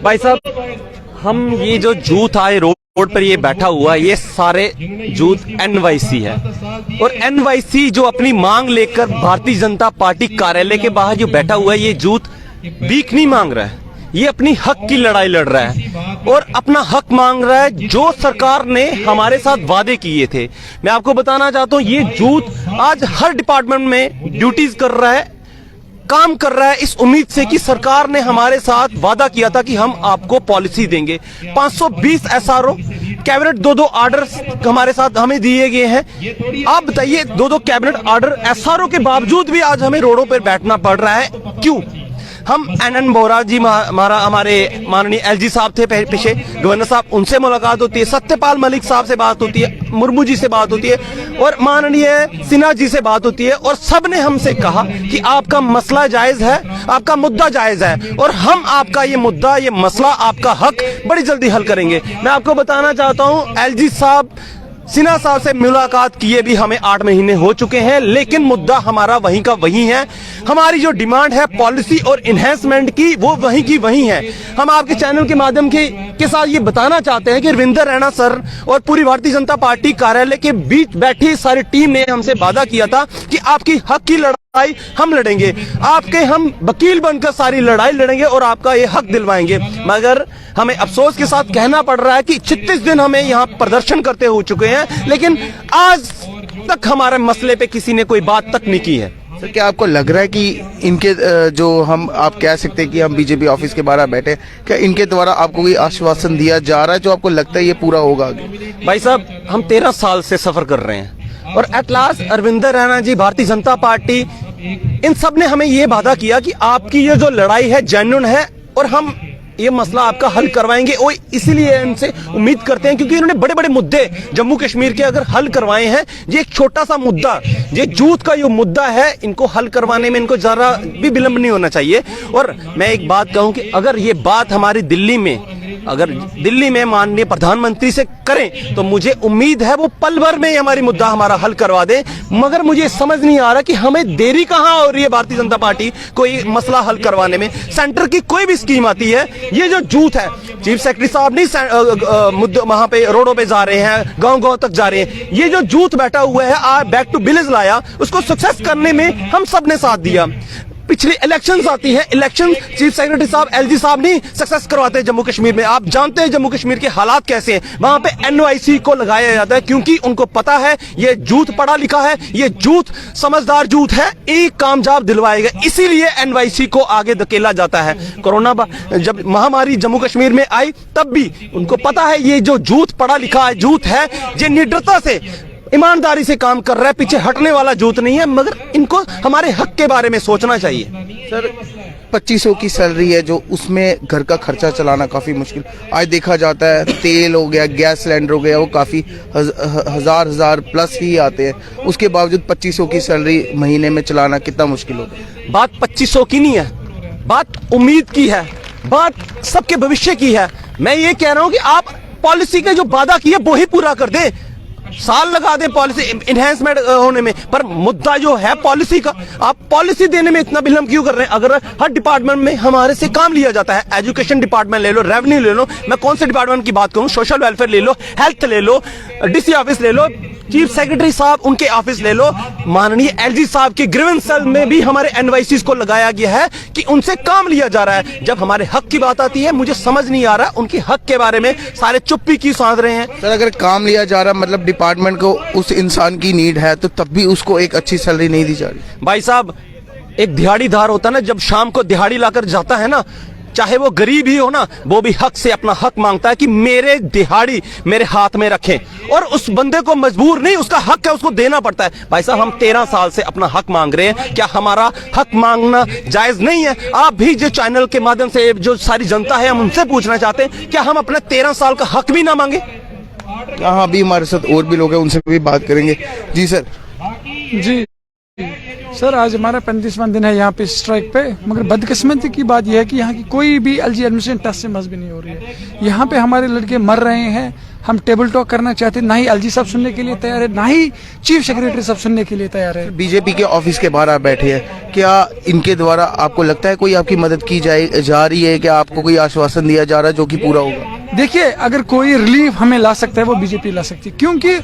भाई साहब, हम ये जो जूथ आए रोड पर ये बैठा हुआ है, ये सारे जूथ एनवाईसी है। और एनवाईसी जो अपनी मांग लेकर भारतीय जनता पार्टी कार्यालय के बाहर जो बैठा हुआ है, ये जूथ भीख नहीं मांग रहा है, ये अपनी हक की लड़ाई लड़ रहा है और अपना हक मांग रहा है जो सरकार ने हमारे साथ वादे किए थे। मैं आपको बताना चाहता हूं, ये जूथ आज हर डिपार्टमेंट में ड्यूटीज कर रहा है, काम कर रहा है, इस उम्मीद से कि सरकार ने हमारे साथ वादा किया था कि हम आपको पॉलिसी देंगे। 520 एसआरओ कैबिनेट 2-2 ऑर्डर्स हमारे साथ हमें दिए गए हैं। आप बताइए, 2-2 कैबिनेट ऑर्डर एसआरओ के बावजूद भी आज हमें रोडों पर बैठना पड़ रहा है, क्यों? हम NN बोरा जी हमारे माननीय LG साहब थे पीछे, गवर्नर साहब, उनसे मुलाकात होती है, सत्यपाल मलिक साहब से बात होती है, मुर्मू जी से बात होती है और माननीय सिन्हा जी से बात होती है और सब ने हमसे कहा कि आपका मसला जायज है, आपका मुद्दा जायज है और हम आपका ये मुद्दा, ये मसला, आपका हक बड़ी जल्दी हल करेंगे। मैं आपको बताना चाहता हूं, LG साहब, सिन्हा साहब से मुलाकात किए भी हमें 8 महीने हो चुके हैं, लेकिन मुद्दा हमारा वहीं का वहीं है। हमारी जो डिमांड है पॉलिसी और इन्हेंसमेंट की, वो वहीं की वहीं है। हम आपके चैनल के माध्यम के साथ ये बताना चाहते हैं कि रविंदर रैना सर और पूरी भारतीय जनता पार्टी कार्यालय के बीच बैठी सारी टीम ने हमसे वादा किया था कि आपकी हक की लड़ाई हम लड़ेंगे, आपके हम वकील बनकर सारी लड़ाई लड़ेंगे और आपका ये हक दिलवाएंगे। मगर हमें अफसोस के साथ कहना पड़ रहा है कि 36 दिन हमें यहाँ प्रदर्शन करते हो चुके हैं, लेकिन आज तक हमारे मसले पे किसी ने कोई बात तक नहीं की है। सर, क्या आपको लग रहा है कि इनके जो आप कह सकते हैं कि हम बीजेपी ऑफिस के बाहर बैठे, क्या इनके द्वारा आपको कोई आश्वासन दिया जा रहा है जो आपको लगता है ये पूरा होगा आगे? भाई साहब, हम 13 साल से सफर कर रहे हैं और at last Ravinder Raina ji, Bharatiya Janata party, इन सब ने हमें ये वादा किया कि आपकी ये जो लड़ाई है जेन्युइन है और हम ये मसला आपका हल करवाएंगे। वो इसीलिए इनसे उम्मीद करते हैं क्योंकि इन्होंने बड़े बड़े मुद्दे जम्मू कश्मीर के अगर हल करवाए हैं। ये एक छोटा सा मुद्दा, ये जूथ का जो मुद्दा है, इनको हल करवाने में इनको जरा भी विलंब नहीं होना चाहिए। और मैं एक बात कहूं कि अगर ये बात हमारी दिल्ली में माननीय प्रधानमंत्री से करें तो मुझे उम्मीद है वो पल भर में हमारी मुद्दा हमारा हल करवा दे। मगर मुझे समझ नहीं आ रहा कि हमें देरी कहां हो रही है भारतीय जनता पार्टी कोई मसला हल करवाने में। सेंटर की कोई भी स्कीम आती है, ये जो जूथ है, चीफ सेक्रेटरी साहब नहीं मुद्दे वहां पे रोडों पे जा रहे हैं, गांव-गांव तक जा रहे हैं। ये जो जूथ बैठा हुआ है, आज बैक टू विलेज लाया, उसको सक्सेस करने में हम सब ने साथ दिया। पिछली इलेक्शंस आती है, इलेक्शन चीफ सेक्रेटरी साहब, LG साहब नहीं सक्सेस करवाते जम्मू कश्मीर में। आप जानते हैं जम्मू कश्मीर के हालात कैसे हैं। वहां पे NYC को लगाया जाता है क्योंकि उनको पता है ये जूथ पढ़ा लिखा है, ये जूथ समझदार जूथ है, एक कामयाब दिलवाएगा, इसीलिए NYC को आगे धकेला जाता है। कोरोना जब महामारी जम्मू कश्मीर में आई तब भी उनको पता है ये जो जूथ पढ़ा लिखा है जूथ है, ये निडरता से, ईमानदारी से काम कर रहा है, पीछे हटने वाला जूथ नहीं है। मगर इनको हमारे हक के बारे में सोचना चाहिए। सर, 2500 की सैलरी है जो, उसमें घर का खर्चा चलाना काफ़ी मुश्किल। आज देखा जाता है तेल हो गया, गैस सिलेंडर हो गया, वो काफ़ी हजार प्लस ही आते हैं। उसके बावजूद 2500 की सैलरी महीने में चलाना कितना मुश्किल होगा। बात 2500 की नहीं है, बात उम्मीद की है, बात सबके भविष्य की है। मैं ये कह रहा हूं कि आप पॉलिसी के जो वादा किए वो ही पूरा कर दे। साल लगा दें पॉलिसी इन्हेंसमेंट होने में, पर मुद्दा जो है पॉलिसी का, आप पॉलिसी देने में इतना विलंब क्यों कर रहे हैं? अगर हर डिपार्टमेंट में हमारे से काम लिया जाता है, एजुकेशन डिपार्टमेंट ले लो, रेवेन्यू ले लो, मैं कौन से डिपार्टमेंट की बात करूं, सोशल वेलफेयर ले लो, हेल्थ ले लो, DC ऑफिस ले लो, चीफ सेक्रेटरी साहब उनके ऑफिस ले लो, माननीय LG साहब के ग्रीवेंस सेल में भी हमारे NYCs को लगाया गया है कि उनसे काम लिया जा रहा है। जब हमारे हक की बात आती है, मुझे समझ नहीं आ रहा उनके हक के बारे में सारे चुप्पी की सांस रहे हैं। सर, अगर काम लिया जा रहा, मतलब डिपार्टमेंट को उस इंसान की नीड है, तो तब भी उसको एक अच्छी सैलरी नहीं दी जा रही। भाई साहब, एक दिहाड़ीदार होता है ना, जब शाम को दिहाड़ी लाकर जाता है ना, चाहे वो गरीब ही हो ना, वो भी हक से अपना हक मांगता है कि मेरे दिहाड़ी मेरे हाथ में रखें, और उस बंदे को मजबूर नहीं, उसका हक है, उसको देना पड़ता है। भाई साहब, हम 13 साल से अपना हक मांग रहे हैं, क्या हमारा हक मांगना जायज नहीं है? आप भी जो चैनल के माध्यम से जो सारी जनता है, हम उनसे पूछना चाहते हैं, क्या हम अपने 13 साल का हक भी ना मांगे? हाँ, अभी हमारे साथ और भी लोग हैं, उनसे भी बात करेंगे। जी सर। जी, सर आज हमारा 35वां दिन है यहाँ पे स्ट्राइक पे, मगर बदकिस्मती की बात यह है कि यहाँ की कोई भी एलजी एडमिनिस्ट्रेशन टस से मस भी नहीं हो रही है। यहाँ पे हमारे लड़के मर रहे हैं, हम टेबल टॉक करना चाहते हैं, ना ही एलजी साहब सुनने के लिए तैयार है, ना ही चीफ सेक्रेटरी साहब सुनने के लिए तैयार है। बीजेपी के ऑफिस के बाहर आप बैठे हैं, क्या इनके द्वारा आपको लगता है कोई आपकी मदद की जा रही है, क्या आपको कोई आश्वासन दिया जा रहा है जो कि पूरा होगा? देखिए, अगर कोई रिलीफ हमें ला सकता है वो बीजेपी ला सकती है, क्योंकि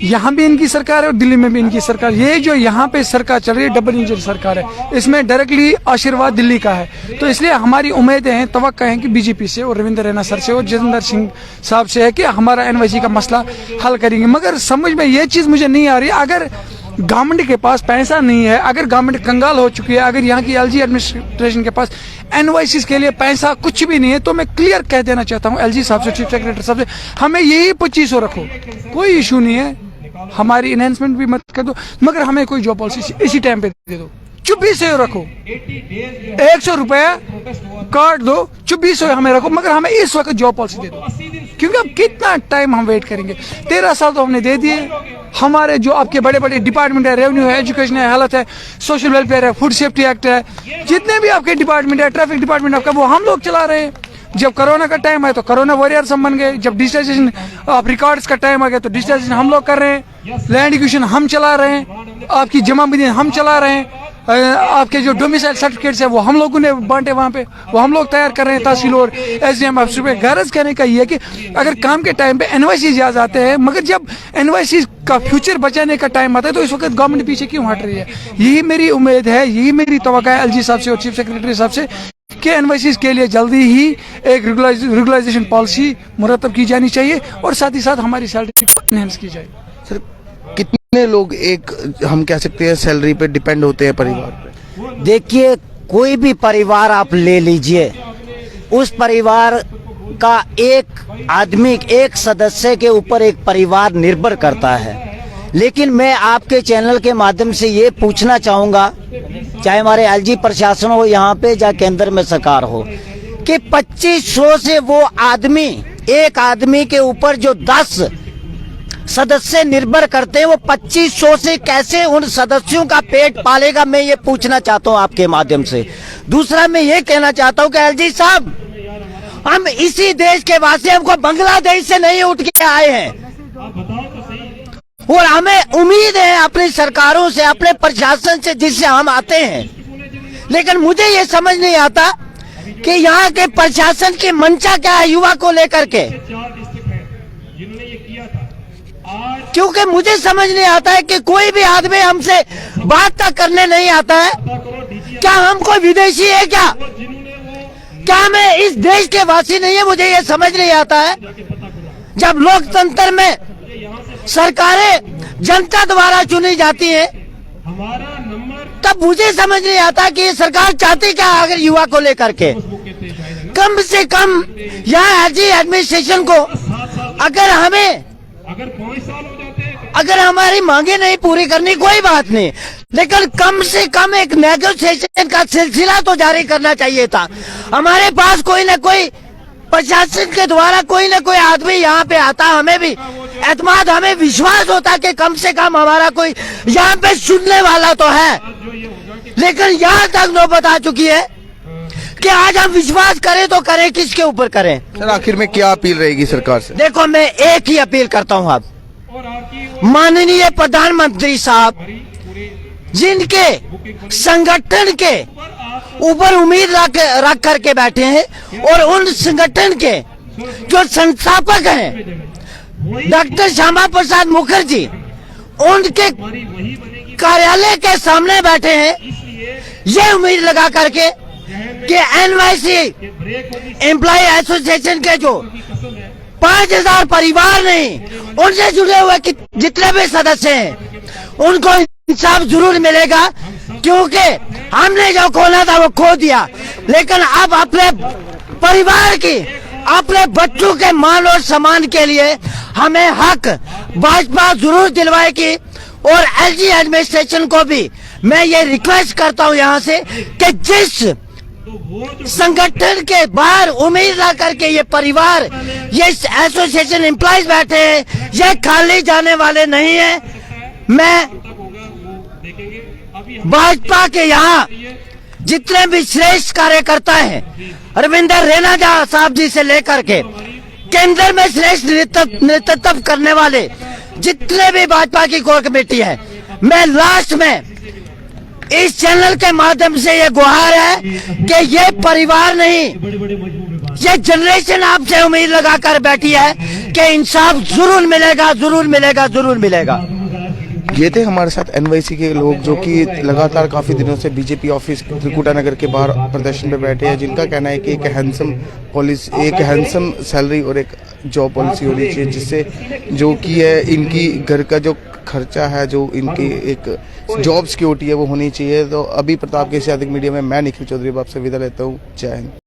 यहाँ भी इनकी सरकार है और दिल्ली में भी इनकी सरकार। ये जो यहाँ पे सरकार चल रही है डबल इंजन सरकार है, इसमें डायरेक्टली आशीर्वाद दिल्ली का है। तो इसलिए हमारी उम्मीदें हैं, तवक्का है कि बीजेपी से और रविंद्र रैना सर से और जितेंद्र सिंह साहब से है कि हमारा एनवाईसी का मसला हल करेंगे। मगर समझ में ये चीज मुझे नहीं आ रही, अगर गवर्नमेंट के पास पैसा नहीं है, अगर गवर्नमेंट कंगाल हो चुकी है, अगर यहाँ की एलजी एडमिनिस्ट्रेशन के पास एनवाईसी के लिए पैसा कुछ भी नहीं है, तो मैं क्लियर कह देना चाहता हूँ एलजी साहब से, चीफ सेक्रेटरी साहब से, हमें यही 2500 रखो, कोई इशू नहीं है, हमारी इनहेंसमेंट भी मत कर दो, मगर हमें कोई जॉब पॉलिसी इसी टाइम पे दे दो, 2400 रखो, 100 रुपया काट दो, 2400 हमें रखो, मगर हमें इस वक्त जॉब पॉलिसी दे दो, क्योंकि अब कितना टाइम हम वेट करेंगे। 13 साल तो हमने दे दिए। हमारे जो आपके बड़े बड़े डिपार्टमेंट है, रेवेन्यू है, एजुकेशन है, हेल्थ है, सोशल वेलफेयर है, फूड सेफ्टी एक्ट है, जितने भी आपके डिपार्टमेंट है, ट्रैफिक डिपार्टमेंट आपका, वो हम लोग चला रहे हैं। जब कोरोना का टाइम है तो कोरोना वॉरियर्स हम बन गए, जब डिजिटाइजेशन ऑफ रिकॉर्ड्स का टाइम आ गया तो डिजिटाइजेशन हम लोग कर रहे हैं, लैंड एक्विजिशन हम चला रहे हैं, आपकी जमाबंदी हम चला रहे हैं, आपके जो डोमिसाइल सर्टिफिकेट्स है वो हम लोगों ने बांटे, वहाँ पे वो हम लोग तैयार कर रहे हैं तहसील और एसडीएम ऑफिस पे। गरज कहने का ये है कि अगर काम के टाइम पे एनवाईसी ज्यादा आते हैं, मगर जब एनवाईसी का फ्यूचर बचाने का टाइम आता है तो इस वक्त गवर्नमेंट पीछे क्यों हट रही है? यही मेरी उम्मीद है, यही मेरी तवक्का है एलजी साहब से और चीफ सेक्रेटरी साहब से कि एनवाईसी के लिए जल्दी ही एक रेगुलराइजेशन पॉलिसी मुरतब की जानी चाहिए और साथ ही साथ हमारी सैलरी को एनहेंस की जाए। सर, कितने लोग एक हम कह सकते हैं सैलरी पे डिपेंड होते हैं परिवार पे? देखिए, कोई भी परिवार आप ले लीजिए, उस परिवार का एक आदमी, एक सदस्य के ऊपर एक परिवार निर्भर करता है। लेकिन मैं आपके चैनल के माध्यम से ये पूछना चाहूंगा, चाहे हमारे एलजी प्रशासन हो यहाँ पे, या केंद्र में सरकार हो, कि 2500 से वो आदमी, एक आदमी के ऊपर जो 10 सदस्य निर्भर करते हैं, वो 2500 से कैसे उन सदस्यों का पेट पालेगा, मैं ये पूछना चाहता हूँ आपके माध्यम से। दूसरा मैं ये कहना चाहता हूँ कि एलजी साहब, हम इसी देश के वासी, हमको बांग्लादेश से नहीं उठ के आए हैं और हमें उम्मीद है अपनी सरकारों से, अपने प्रशासन से जिससे हम आते हैं। लेकिन मुझे ये समझ नहीं आता कि यहाँ के प्रशासन की मंशा क्या है युवा को लेकर के, क्योंकि मुझे समझ नहीं आता है कि कोई भी आदमी हमसे बात तक करने नहीं आता है। क्या हम कोई विदेशी है क्या हमें इस देश के वासी नहीं है? मुझे ये समझ नहीं आता है। जब लोकतंत्र में सरकारें जनता द्वारा चुनी जाती है, तब मुझे समझ नहीं आता कि ये सरकार चाहती क्या अगर युवा को लेकर के। कम से कम यहाँ एलजी एडमिनिस्ट्रेशन को अगर हमारी मांगे नहीं पूरी करनी कोई बात नहीं, लेकिन कम से कम एक नेगोशिएशन का सिलसिला तो जारी करना चाहिए था। हमारे पास कोई ना कोई प्रशासन के द्वारा कोई ना कोई आदमी यहाँ पे आता, हमें भी एतमाद, हमें विश्वास होता कि कम से कम हमारा कोई यहाँ पे सुनने वाला तो है। लेकिन यहाँ तक नौबत आ चुकी है कि आज हम विश्वास करें तो करें किसके ऊपर करें? सर, आखिर में क्या अपील रहेगी सरकार से? देखो, मैं एक ही अपील करता हूँ अब, माननीय प्रधानमंत्री साहब, जिनके संगठन के ऊपर उम्मीद रख करके बैठे हैं और उन संगठन के जो संस्थापक हैं डॉक्टर श्यामा प्रसाद मुखर्जी, उनके कार्यालय के सामने बैठे हैं ये उम्मीद लगा करके कि एनवाईसी एम्प्लॉय एसोसिएशन के जो 5000 परिवार नहीं, उनसे जुड़े हुए जितने भी सदस्य हैं, उनको इंसाफ जरूर मिलेगा, क्योंकि हमने जो खोना था वो खो दिया। लेकिन अब अपने परिवार की, अपने बच्चों के मान और सम्मान के लिए हमें हक भाजपा जरूर दिलवाएगी। और एलजी एडमिनिस्ट्रेशन को भी मैं ये रिक्वेस्ट करता हूँ यहाँ से कि जिस संगठन के बाहर उम्मीद ला करके ये परिवार, ये एसोसिएशन एम्प्लॉयज बैठे हैं, ये खाली जाने वाले नहीं है। मैं भाजपा के यहाँ जितने भी श्रेष्ठ कार्यकर्ता हैं, रविंदर रैना साहब जी से लेकर के केंद्र में श्रेष्ठ नेतृत्व करने वाले जितने भी भाजपा की कोर कमेटी है, मैं लास्ट में इस चैनल के माध्यम से ये गुहार है कि ये परिवार नहीं, ये जनरेशन आपसे उम्मीद लगाकर बैठी है कि इंसाफ जरूर मिलेगा, जरूर मिलेगा, जरूर मिलेगा। ये थे हमारे साथ एनवाईसी के लोग जो कि लगातार काफ़ी दिनों से बीजेपी ऑफिस त्रिकुटा नगर के बाहर प्रदर्शन पे बैठे हैं, जिनका कहना है कि एक हैंडसम सैलरी और एक जॉब पॉलिसी होनी चाहिए, जिससे जो कि है इनकी घर का जो खर्चा है, जो इनकी एक जॉब सिक्योरिटी है वो होनी चाहिए। तो अभी प्रताप के साथ मीडिया में मैं निखिल चौधरी आपसे विदा लेता हूँ। जय हिंद।